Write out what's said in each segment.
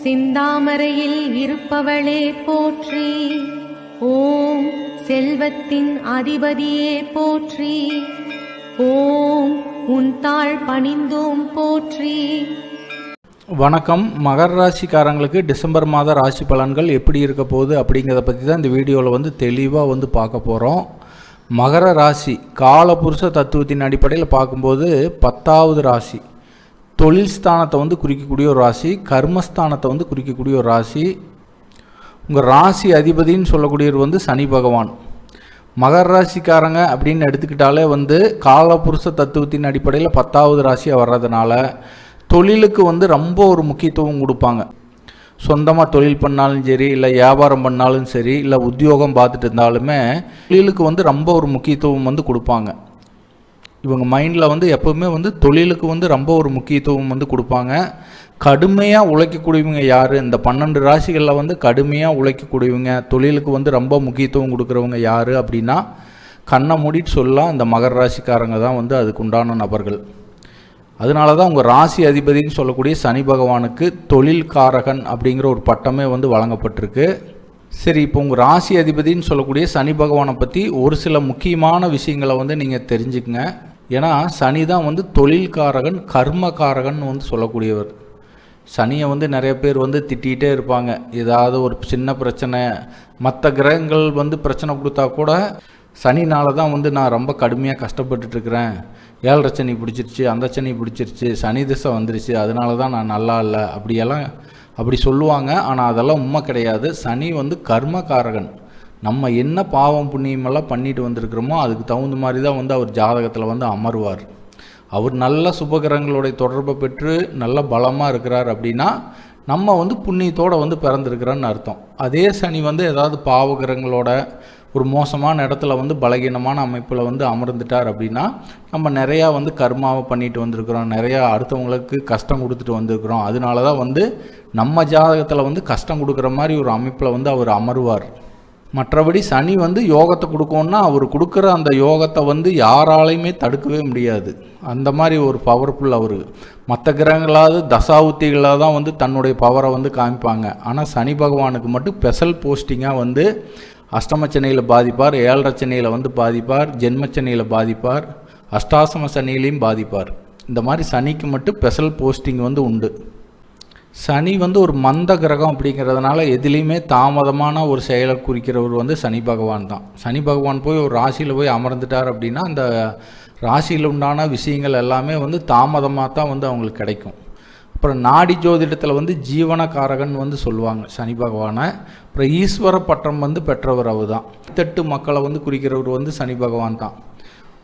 செந்தாமரையில் இருப்பவளே போற்றி. ஓம் செல்வத்தின் அதிபதியே போற்றி. ஓம் உன் தாழ் பணிந்தோம் போற்றி. வணக்கம். மகர ராசிக்காரங்களுக்கு டிசம்பர் மாத ராசி பலன்கள் எப்படி இருக்க போகுது அப்படிங்கிறத பற்றி தான் இந்த வீடியோவில் தெளிவாக பார்க்க போகிறோம். மகர ராசி காலபுருஷ தத்துவத்தின் அடிப்படையில் பார்க்கும்போது 10வது ராசி. தொழில் ஸ்தானத்தை குறிக்கக்கூடிய ஒரு ராசி, கர்மஸ்தானத்தை குறிக்கக்கூடிய ஒரு ராசி. உங்கள் ராசி அதிபதின்னு சொல்லக்கூடியவர் சனி பகவான். மகர ராசிக்காரங்க அப்படின்னு எடுத்துக்கிட்டாலே காலபுருஷ தத்துவத்தின் அடிப்படையில் 10வது ராசியாக வர்றதுனால தொழிலுக்கு ரொம்ப ஒரு முக்கியத்துவம் கொடுப்பாங்க. சொந்தமாக தொழில் பண்ணாலும் சரி, இல்லை வியாபாரம் பண்ணாலும் சரி, இல்லை உத்தியோகம் பார்த்துட்டு இருந்தாலுமே தொழிலுக்கு ரொம்ப ஒரு முக்கியத்துவம் கொடுப்பாங்க. இவங்க மைண்டில் எப்போவுமே தொழிலுக்கு ரொம்ப ஒரு முக்கியத்துவம் கொடுப்பாங்க. கடுமையாக உழைக்கக்கூடியவங்க யார்? இந்த 12 ராசிகளில் கடுமையாக உழைக்கக்கூடியவங்க, தொழிலுக்கு ரொம்ப முக்கியத்துவம் கொடுக்குறவங்க யார் அப்படின்னா கண்ணை மூடிட்டு சொல்லலாம், இந்த மகர ராசிக்காரங்க தான் அதுக்கு உண்டான நபர்கள். அதனால தான் உங்கள் ராசி அதிபதினு சொல்லக்கூடிய சனி பகவானுக்கு தொழில்காரகன் அப்படிங்கிற ஒரு பட்டமே வழங்கப்பட்டிருக்கு. சரி, இப்போ உங்கள் ராசி அதிபதினு சொல்லக்கூடிய சனி பகவானை பற்றி ஒரு சில முக்கியமான விஷயங்களை நீங்கள் தெரிஞ்சுக்கங்க. ஏன்னா சனி தான் தொழில்காரகன், கர்மகாரகன் சொல்லக்கூடியவர். சனியை நிறைய பேர் திட்டிகிட்டே இருப்பாங்க. ஏதாவது ஒரு சின்ன பிரச்சனை, மற்ற கிரகங்கள் பிரச்சனை கொடுத்தா கூட சனினால தான் நான் ரொம்ப கடுமையாக கஷ்டப்பட்டுருக்கிறேன், 7 சனி பிடிச்சிருச்சு, அந்த சனி பிடிச்சிருச்சு, சனி திசை வந்துருச்சு, அதனால தான் நான் நல்லா இல்லை அப்படி சொல்லுவாங்க. ஆனால் அதெல்லாம் உண்மை கிடையாது. சனி கர்மகாரகன். நம்ம என்ன பாவம் புண்ணியமெல்லாம் பண்ணிட்டு வந்திருக்கிறோமோ அதுக்கு தகுந்த மாதிரி தான் அவர் ஜாதகத்தில் அமர்வார். அவர் நல்ல சுபகிரகங்களுடைய தொடர்பை பெற்று நல்ல பலமாக இருக்கிறார் அப்படின்னா நம்ம புண்ணியத்தோடு பிறந்திருக்கிறோன்னு அர்த்தம். அதே சனி ஏதாவது பாவகிரகங்களோட ஒரு மோசமான இடத்துல பலகீனமான அமைப்பில் அமர்ந்துட்டார் அப்படின்னா நம்ம நிறையா கர்மாவை பண்ணிட்டு வந்திருக்கிறோம், நிறையா அடுத்தவங்களுக்கு கஷ்டம் கொடுத்துட்டு வந்திருக்கிறோம். அதனால தான் நம்ம ஜாதகத்தில் கஷ்டம் கொடுக்குற மாதிரி ஒரு அமைப்பில் அவர் அமருவார். மற்றபடி சனி யோகத்தை கொடுக்கணுன்னா அவர் கொடுக்குற அந்த யோகத்தை யாராலையுமே தடுக்கவே முடியாது. அந்த மாதிரி ஒரு பவர்ஃபுல் அவர். மற்ற கிரகங்களாவது தசாவுத்திகளாக தான் தன்னுடைய பவரை காமிப்பாங்க. ஆனால் சனி பகவானுக்கு மட்டும் ஸ்பெஷல் போஸ்டிங்காக அஷ்டமச்சனையில் பாதிப்பார், 7 சனியில் பாதிப்பார், ஜென்மச்சனையில் பாதிப்பார், அஷ்டாசம சனியிலையும் பாதிப்பார். இந்த மாதிரி சனிக்கு மட்டும் ஸ்பெஷல் போஸ்டிங் உண்டு. சனி ஒரு மந்த கிரகம் அப்படிங்கிறதுனால எதுலேயுமே தாமதமான ஒரு செயலை குறிக்கிறவர் சனி பகவான் தான். சனி பகவான் போய் ஒரு ராசியில் போய் அமர்ந்துட்டார் அப்படின்னா அந்த ராசியில் உண்டான விஷயங்கள் எல்லாமே தாமதமாக தான் அவங்களுக்கு கிடைக்கும். அப்புறம் நாடி ஜோதிடத்தில் ஜீவனகாரகன் சொல்லுவாங்க சனி பகவானை. அப்புறம் ஈஸ்வர பட்டம் பெற்றவர் அவர் தான். 8 மக்களை குறிக்கிறவர் சனி பகவான் தான்.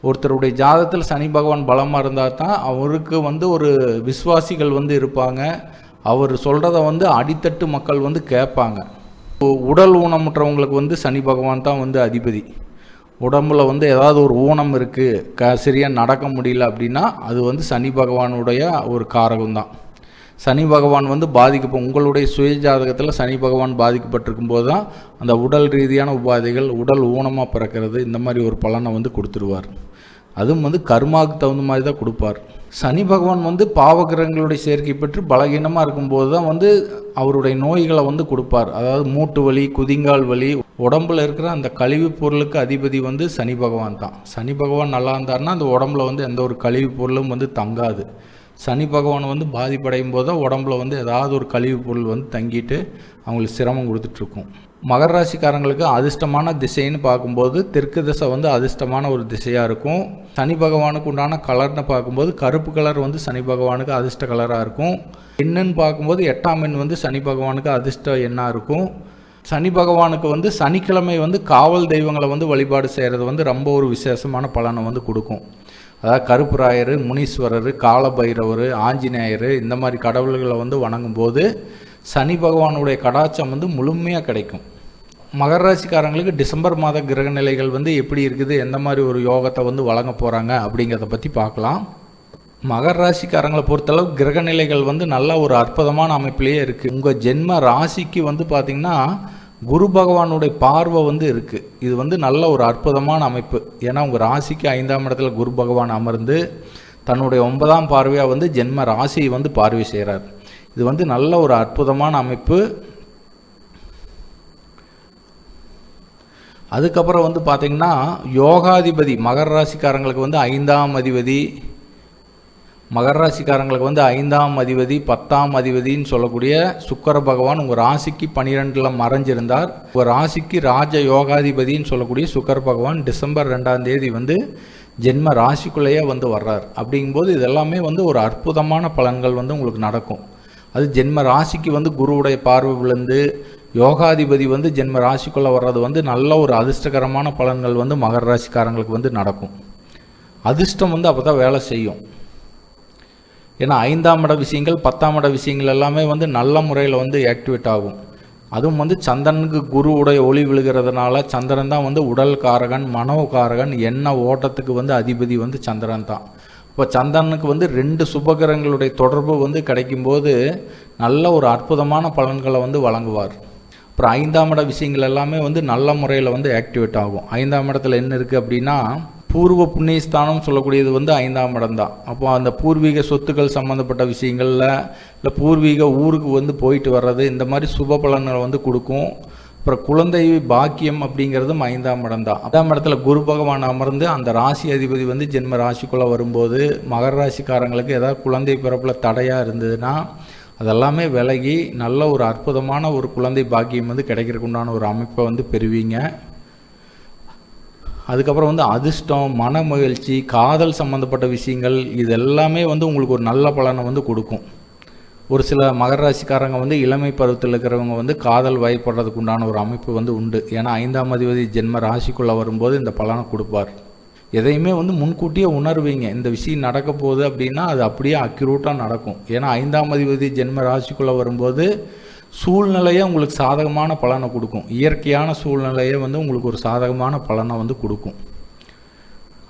ஒருத்தருடைய ஜாதகத்தில் சனி பகவான் பலமாக இருந்தால் தான் அவருக்கு ஒரு விசுவாசிகள் இருப்பாங்க. அவர் சொல்கிறத அடித்தட்டு மக்கள் கேட்பாங்க. உடல் ஊனமுற்றவங்களுக்கு சனி பகவான் தான் அதிபதி. உடம்புல ஏதாவது ஒரு ஊனம் இருக்குது, சரியாக நடக்க முடியல அப்படின்னா அது சனி பகவானுடைய ஒரு காரகம் தான். சனி பகவான் உங்களுடைய சுய ஜாதகத்தில் சனி பகவான் பாதிக்கப்பட்டிருக்கும் போது தான் அந்த உடல் ரீதியான உபாதைகள், உடல் ஊனமாக பிறக்கிறது, இந்த மாதிரி ஒரு பலனை கொடுத்துருவார். அதுவும் கர்மாவுக்கு தகுந்த மாதிரி தான் கொடுப்பார். சனி பகவான் பாவகிரகங்களுடைய சேர்க்கை பெற்று பலகீனமாக இருக்கும்போது தான் அவருடைய நோய்களை கொடுப்பார். அதாவது மூட்டு வலி, குதிங்கால் வலி, உடம்புல இருக்கிற அந்த கழிவு பொருளுக்கு அதிபதி சனி பகவான் தான். சனி பகவான் நல்லா இருந்தார்னா அந்த உடம்புல எந்த ஒரு கழிவு பொருளும் தங்காது. சனி பகவான் பாதிப்படையும் போது தான் உடம்புல ஏதாவது ஒரு கழிவு பொருள் தங்கிட்டு அவங்களுக்கு சிரமம் கொடுத்துட்ருக்கும். மகர ராசிக்காரங்களுக்கு அதிர்ஷ்டமான திசைன்னு பார்க்கும்போது தெற்கு திசை அதிர்ஷ்டமான ஒரு திசையாக இருக்கும். சனி பகவானுக்கு உண்டான கலர்னு பார்க்கும்போது கருப்பு கலர் சனி பகவானுக்கு அதிர்ஷ்ட கலராக இருக்கும். எண்ணுன்னு பார்க்கும்போது 8ஆம் எண் சனி பகவானுக்கு அதிர்ஷ்ட எண்ணாக இருக்கும். சனி பகவானுக்கு சனிக்கிழமை காவல் தெய்வங்களை வழிபாடு செய்கிறது ரொம்ப ஒரு விசேஷமான பலனை கொடுக்கும். அதாவது கருப்புராயர், முனீஸ்வரர், காலபைரவர், ஆஞ்சநேயர், இந்த மாதிரி கடவுள்களை வணங்கும் போது சனி பகவானுடைய கடாட்சம் முழுமையாக கிடைக்கும். மகர ராசிக்காரங்களுக்கு டிசம்பர் மாத கிரக நிலைகள் எப்படி இருக்குது, எந்த மாதிரி ஒரு யோகத்தை வழங்க போகிறாங்க அப்படிங்கிறத பற்றி பார்க்கலாம். மகர ராசிக்காரங்களை பொறுத்தளவு கிரக நிலைகள் நல்ல ஒரு அற்புதமான அமைப்பிலேயே இருக்குது. உங்கள் ஜென்ம ராசிக்கு பார்த்திங்கன்னா குரு பகவானுடைய பார்வை இருக்குது. இது நல்ல ஒரு அற்புதமான அமைப்பு. ஏன்னா உங்கள் ராசிக்கு 5ஆம் இடத்துல குரு பகவான் அமர்ந்து தன்னுடைய 9ஆம் பார்வையாக ஜென்ம ராசியை பார்வை செய்கிறார். இது வந்து நல்ல ஒரு அற்புதமான அமைப்பு. அதுக்கப்புறம் வந்து பார்த்திங்கன்னா யோகாதிபதி மகர ராசிக்காரங்களுக்கு வந்து 5ஆம் அதிபதி, மகர ராசிக்காரங்களுக்கு வந்து 5ஆம் அதிபதி 10ஆம் அதிபதின்னு சொல்லக்கூடிய சுக்கிர பகவான் உங்கள் ராசிக்கு 12ல் மறைஞ்சிருந்தார். உங்கள் ராசிக்கு ராஜ யோகாதிபதின்னு சொல்லக்கூடிய சுக்கிர பகவான் டிசம்பர் 2ஆம் தேதி வந்து ஜென்ம ராசிக்குள்ளேயே வந்து வர்றார். அப்படிங்கும்போது இதெல்லாமே வந்து ஒரு அற்புதமான பலன்கள் வந்து உங்களுக்கு நடக்கும். அது ஜென்ம ராசிக்கு வந்து குருவுடைய பார்வை விழுந்து யோகாதிபதி வந்து ஜென்ம ராசிக்குள்ளே வர்றது வந்து நல்ல ஒரு அதிர்ஷ்டகரமான பலன்கள் வந்து மகர ராசிக்காரங்களுக்கு வந்து நடக்கும். அதிர்ஷ்டம் வந்து அப்போ தான் வேலை செய்யும். ஏன்னா 5ஆம் இட விஷயங்கள் 10ஆம் இட விஷயங்கள் எல்லாமே வந்து நல்ல முறையில் வந்து ஆக்டிவேட் ஆகும். அதுவும் வந்து சந்திரனுக்கு குருவுடைய ஒளி விழுகிறதுனால சந்திரன் தான் வந்து உடல் காரகன், மனோ காரகன், எண்ண ஓட்டத்துக்கு வந்து அதிபதி வந்து சந்திரன் தான். இப்போ சந்திரனுக்கு வந்து 2 சுபகிரகங்களுடைய தொடர்பு வந்து கிடைக்கும்போது நல்ல ஒரு அற்புதமான பலன்களை வந்து வழங்குவார். அப்புறம் 5ஆம் இட விஷயங்கள் எல்லாமே வந்து நல்ல முறையில் வந்து ஆக்டிவேட் ஆகும். 5ஆம் இடத்துல என்ன இருக்குது அப்படின்னா பூர்வ புண்ணியஸ்தானம் சொல்லக்கூடியது வந்து 5ஆம் இடம் தான். அப்போ அந்த பூர்வீக சொத்துக்கள் சம்மந்தப்பட்ட விஷயங்களில் இல்லை பூர்வீக ஊருக்கு வந்து போயிட்டு வர்றது இந்த மாதிரி சுப பலன்களை வந்து கொடுக்கும். அப்புறம் குழந்தை பாக்கியம் அப்படிங்கிறதும் 5ஆம் இடம் தான். 5ஆம் இடத்துல குரு பகவான் அமர்ந்து அந்த ராசி அதிபதி வந்து ஜென்ம ராசிக்குள்ளே வரும்போது மகர ராசிக்காரங்களுக்கு ஏதாவது குழந்தை பிறப்பில் தடையாக இருந்ததுன்னா அதெல்லாமே விலகி நல்ல ஒரு அற்புதமான ஒரு குழந்தை பாக்கியம் வந்து கிடைக்கிறதுக்கு உண்டான ஒரு அமைப்பை வந்து பெறுவீங்க. அதுக்கப்புறம் வந்து அதிர்ஷ்டம், மன மகிழ்ச்சி, காதல் சம்மந்தப்பட்ட விஷயங்கள் இது எல்லாமே வந்து உங்களுக்கு ஒரு நல்ல பலனை வந்து கொடுக்கும். ஒரு சில மகர ராசிக்காரங்க வந்து இளமை பருவத்தில் இருக்கிறவங்க வந்து காதல் வயப்படுறதுக்கு உண்டான ஒரு அமைப்பு வந்து உண்டு. ஏன்னா 5ஆம் அதிபதி ஜென்ம ராசிக்குள்ளே வரும்போது இந்த பலனை கொடுப்பார். எதையுமே வந்து முன்கூட்டியே உணர்வீங்க. இந்த விஷயம் நடக்க போகுது அப்படின்னா அது அப்படியே அக்யூரேட்டாக நடக்கும். ஏன்னா 5ஆம் அதிபதி ஜென்ம ராசிக்குள்ளே வரும்போது சூழ்நிலையை உங்களுக்கு சாதகமான பலனை கொடுக்கும். இயற்கையான சூழ்நிலையை வந்து உங்களுக்கு ஒரு சாதகமான பலனை வந்து கொடுக்கும்.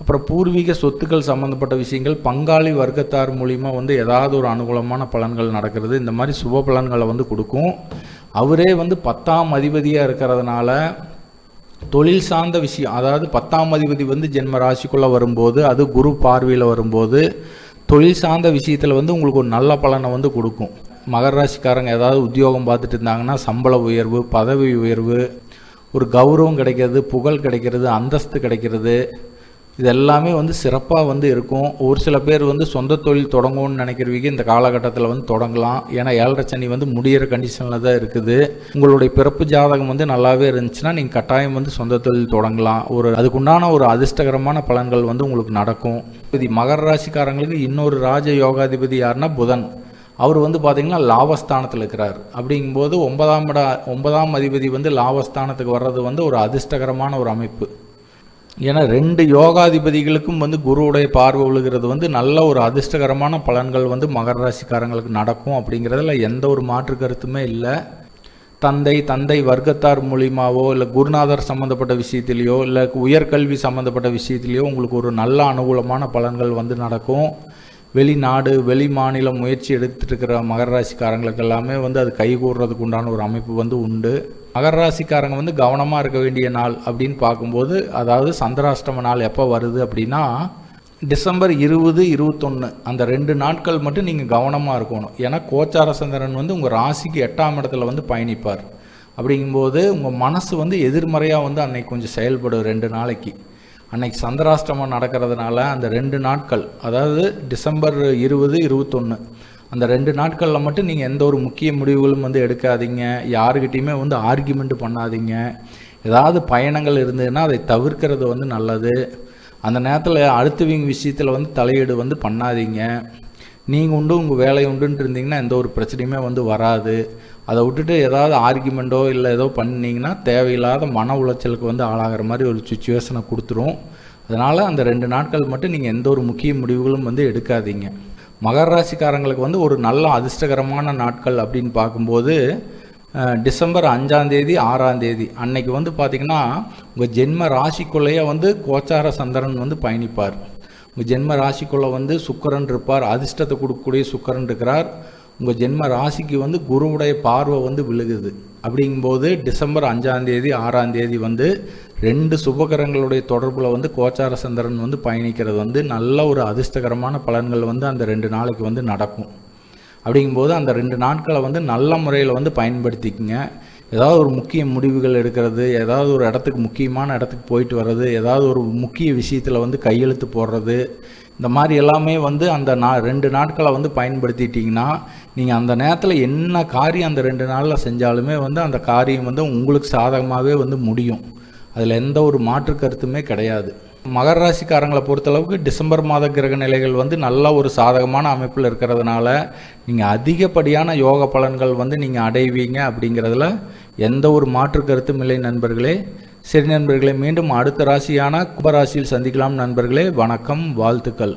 அப்புறம் பூர்வீக சொத்துக்கள் சம்மந்தப்பட்ட விஷயங்கள் பங்காளி வர்க்கத்தார் மூலிமா வந்து ஏதாவது ஒரு அனுகூலமான பலன்கள் நடக்கிறது இந்த மாதிரி சுப பலன்களை வந்து கொடுக்கும். அவரே வந்து 10ஆம் அதிபதியாக இருக்கிறதுனால தொழில் சார்ந்த விஷயம், அதாவது 10ஆம் அதிபதி வந்து ஜென்ம ராசிக்குள்ளே வரும்போது அது குரு பார்வையில் வரும்போது தொழில் சார்ந்த விஷயத்தில் வந்து உங்களுக்கு ஒரு நல்ல பலனை வந்து கொடுக்கும். மகர ராசிக்காரங்க ஏதாவது உத்தியோகம் பார்த்துட்டு இருந்தாங்கன்னா சம்பள உயர்வு, பதவி உயர்வு, ஒரு கௌரவம் கிடைக்கிறது, புகழ் கிடைக்கிறது, அந்தஸ்து கிடைக்கிறது இது எல்லாமே வந்து சிறப்பாக வந்து இருக்கும். ஒரு சில பேர் வந்து சொந்த தொழில் தொடங்கும்னு நினைக்கிறவங்க இந்த காலகட்டத்தில் வந்து தொடங்கலாம். ஏன்னா 7.5 சனி வந்து முடிகிற கண்டிஷனில் தான் இருக்குது. உங்களுடைய பிறப்பு ஜாதகம் வந்து நல்லாவே இருந்துச்சுன்னா நீங்கள் கட்டாயம் வந்து சொந்த தொழில் தொடங்கலாம். அதுக்குண்டான ஒரு அதிர்ஷ்டகரமான பலன்கள் வந்து உங்களுக்கு நடக்கும். இது மகர ராசிக்காரங்களுக்கு இன்னொரு ராஜ யோகாதிபதி யாருன்னா புதன். அவர் வந்து பார்த்திங்கன்னா லாபஸ்தானத்தில் இருக்கிறார். அப்படிங்கும்போது 9ஆம் அதிபதி வந்து லாபஸ்தானத்துக்கு வர்றது வந்து ஒரு அதிர்ஷ்டகரமான ஒரு அமைப்பு. ஏன்னா 2 யோகாதிபதிகளுக்கும் வந்து குருவுடைய பார்வை விழுகிறது வந்து நல்ல ஒரு அதிர்ஷ்டகரமான பலன்கள் வந்து மகர ராசிக்காரங்களுக்கு நடக்கும். அப்படிங்கிறதுல எந்த ஒரு மாற்று கருத்துமே இல்லை. தந்தை வர்க்கத்தார் மூலியமாவோ இல்லை குருநாதர் சம்மந்தப்பட்ட விஷயத்திலையோ இல்லை உயர்கல்வி சம்மந்தப்பட்ட விஷயத்திலையோ உங்களுக்கு ஒரு நல்ல அனுகூலமான பலன்கள் வந்து நடக்கும். வெளிநாடு வெளி மாநிலம் முயற்சி எடுத்துகிட்டு இருக்கிற மகர ராசிக்காரங்களுக்கு எல்லாமே வந்து அது கைகூடுறதுக்கு உண்டான ஒரு அமைப்பு வந்து உண்டு. மகர ராசிக்காரங்க வந்து கவனமாக இருக்க வேண்டிய நாள் அப்படின்னு பார்க்கும்போது அதாவது சந்திராஷ்டம நாள் எப்போ வருது அப்படின்னா டிசம்பர் 20, 21 அந்த 2 நாட்கள் மட்டும் நீங்கள் கவனமாக இருக்கணும். ஏன்னா கோச்சார சந்திரன் வந்து உங்கள் ராசிக்கு 8ஆம் இடத்துல வந்து பயணிப்பார். அப்படிங்கும்போது உங்கள் மனசு வந்து எதிர்மறையாக வந்து அன்னைக்கு கொஞ்சம் செயல்படும். 2 நாளைக்கு அன்னைக்கு சந்திராஷ்டமம் நடக்கிறதுனால அந்த 2 நாட்கள் அதாவது டிசம்பர் 20, 21 அந்த 2 நாட்களில் மட்டும் நீங்கள் எந்த ஒரு முக்கிய முடிவுகளும் வந்து எடுக்காதீங்க. யாருக்கிட்டையுமே வந்து ஆர்கியூமெண்ட் பண்ணாதீங்க. ஏதாவது பயணங்கள் இருந்ததுன்னா அதை தவிர்க்கிறது வந்து நல்லது. அந்த நேரத்தில் அடுத்தவங்க விஷயத்தில் வந்து தலையீடு வந்து பண்ணாதீங்க. நீங்கள் உண்டு உங்கள் வேலை உண்டுன்ட்டு இருந்தீங்கன்னா எந்த ஒரு பிரச்சனையுமே வந்து வராது. அதை விட்டுட்டு ஏதாவது ஆர்கியூமெண்ட்டோ இல்லை ஏதோ பண்ணிங்கன்னா தேவையில்லாத மன உளைச்சலுக்கு வந்து ஆளாகிற மாதிரி ஒரு சுச்சுவேஷனை கொடுத்துரும். அதனால் அந்த 2 நாட்கள் மட்டும் நீங்கள் எந்த ஒரு முக்கிய முடிவுகளும் வந்து எடுக்காதீங்க. மகர ராசிக்காரங்களுக்கு வந்து ஒரு நல்ல அதிர்ஷ்டகரமான நாட்கள் அப்படின்னு பார்க்கும்போது டிசம்பர் 5ஆம் தேதி 6ஆம் தேதி அன்னைக்கு வந்து பார்த்திங்கன்னா உங்கள் ஜென்ம ராசிக்குள்ளேயே வந்து கோச்சார சந்திரன் வந்து பயணிப்பார். உங்கள் ஜென்ம ராசிக்குள்ளே வந்து சுக்கிரன் இருப்பார். அதிர்ஷ்டத்தை கொடுக்கக்கூடிய சுக்கிரன் இருக்கிறார். உங்கள் ஜென்ம ராசிக்கு வந்து குருவுடைய பார்வை வந்து விழுகுது. அப்படிங்கும்போது டிசம்பர் 5ஆம் தேதி 6ஆம் தேதி வந்து 2 சுபகரங்களுடைய தொடர்பில் வந்து கோச்சார சந்திரன் வந்து பயணிக்கிறது வந்து நல்ல ஒரு அதிர்ஷ்டகரமான பலன்கள் வந்து அந்த 2 நாளைக்கு வந்து நடக்கும். அப்படிங்கும்போது அந்த 2 நாட்களை வந்து நல்ல முறையில் வந்து பயன்படுத்திக்கங்க. ஏதாவது ஒரு முக்கிய முடிவுகள் எடுக்கிறது, ஏதாவது ஒரு இடத்துக்கு முக்கியமான இடத்துக்கு போயிட்டு வர்றது, ஏதாவது ஒரு முக்கிய விஷயத்தில் வந்து கையெழுத்து போடுறது, இந்த மாதிரி எல்லாமே வந்து அந்த 2 நாட்களை வந்து பயன்படுத்திட்டிங்கன்னா நீங்கள் அந்த நேரத்தில் என்ன காரியம் அந்த 2 நாளில் செஞ்சாலுமே வந்து அந்த காரியம் வந்து உங்களுக்கு சாதகமாகவே வந்து முடியும். அதில் எந்த ஒரு மாற்று கருத்துமே கிடையாது. மகர ராசிக்காரங்களை பொறுத்தளவுக்கு டிசம்பர் மாத கிரக நிலைகள் வந்து நல்ல ஒரு சாதகமான அமைப்பில் இருக்கிறதுனால நீங்கள் அதிகப்படியான யோக பலன்கள் வந்து நீங்கள் அடைவீங்க. அப்படிங்கிறதுல எந்த ஒரு மாற்று கருத்தும் இல்லை நண்பர்களே. சரி நண்பர்களே, மீண்டும் அடுத்த ராசியான கும்பராசியில் சந்திக்கலாம் நண்பர்களே. வணக்கம், வாழ்த்துக்கள்.